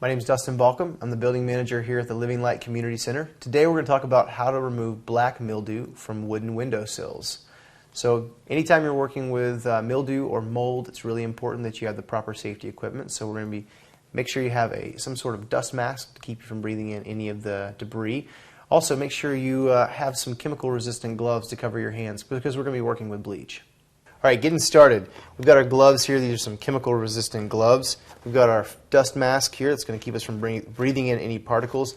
My name is Dustin Balcom. I'm the building manager here at the Living Light Community Center. Today we're going to talk about how to remove black mildew from wooden windowsills. So anytime you're working with mildew or mold, it's really important that you have the proper safety equipment. So we're going to make sure you have some sort of dust mask to keep you from breathing in any of the debris. Also make sure you have some chemical resistant gloves to cover your hands because we're going to be working with bleach. Alright, getting started. We've got our gloves here. These are some chemical resistant gloves. We've got our dust mask here that's going to keep us from breathing in any particles.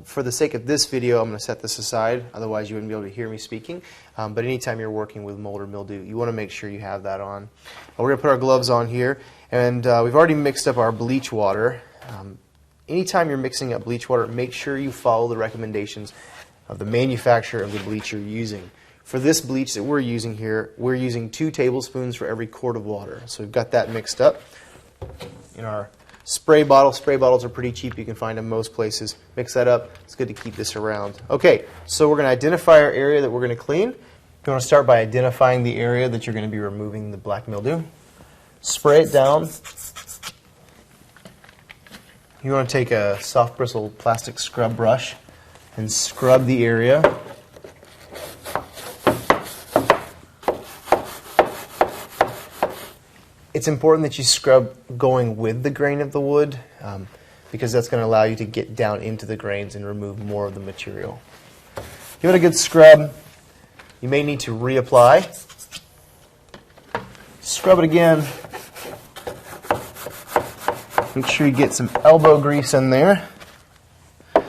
For the sake of this video, I'm going to set this aside, otherwise you wouldn't be able to hear me speaking. But anytime you're working with mold or mildew, you want to make sure you have that on. We're going to put our gloves on here, and we've already mixed up our bleach water. Anytime you're mixing up bleach water, make sure you follow the recommendations of the manufacturer of the bleach you're using. For this bleach that we're using here, we're using 2 tablespoons for every quart of water. So we've got that mixed up in our spray bottle. Spray bottles are pretty cheap. You can find them most places. Mix that up. It's good to keep this around. Okay, so we're going to identify our area that we're going to clean. You want to start by identifying the area that you're going to be removing the black mildew. Spray it down. You want to take a soft bristle plastic scrub brush and scrub the area. It's important that you scrub going with the grain of the wood because that's going to allow you to get down into the grains and remove more of the material. Give it a good scrub. You may need to reapply. Scrub it again. Make sure you get some elbow grease in there. And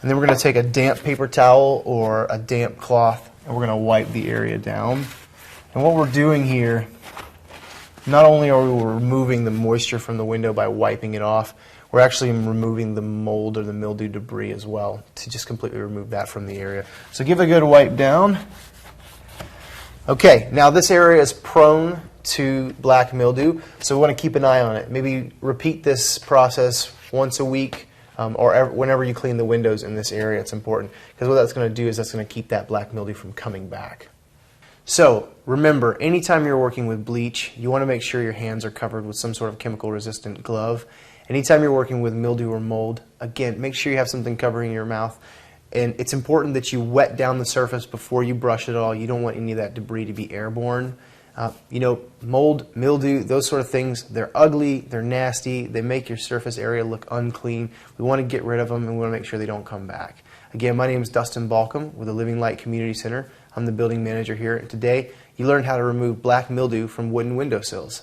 then we're going to take a damp paper towel or a damp cloth and we're going to wipe the area down. And what we're doing here, not only are we removing the moisture from the window by wiping it off, we're actually removing the mold or the mildew debris as well to just completely remove that from the area. So give it a good wipe down. Okay, now this area is prone to black mildew, so we want to keep an eye on it. Maybe repeat this process once a week or whenever you clean the windows in this area. It's important because what that's going to do is that's going to keep that black mildew from coming back. So remember, anytime you're working with bleach, you want to make sure your hands are covered with some sort of chemical resistant glove. Anytime you're working with mildew or mold, again, make sure you have something covering your mouth. And it's important that you wet down the surface before you brush it all. You don't want any of that debris to be airborne. Mold, mildew, those sort of things, they're ugly, they're nasty, they make your surface area look unclean. We want to get rid of them and we want to make sure they don't come back. Again, my name is Dustin Balcom with the Living Light Community Center. I'm the building manager here, and today you learned how to remove black mildew from wooden windowsills.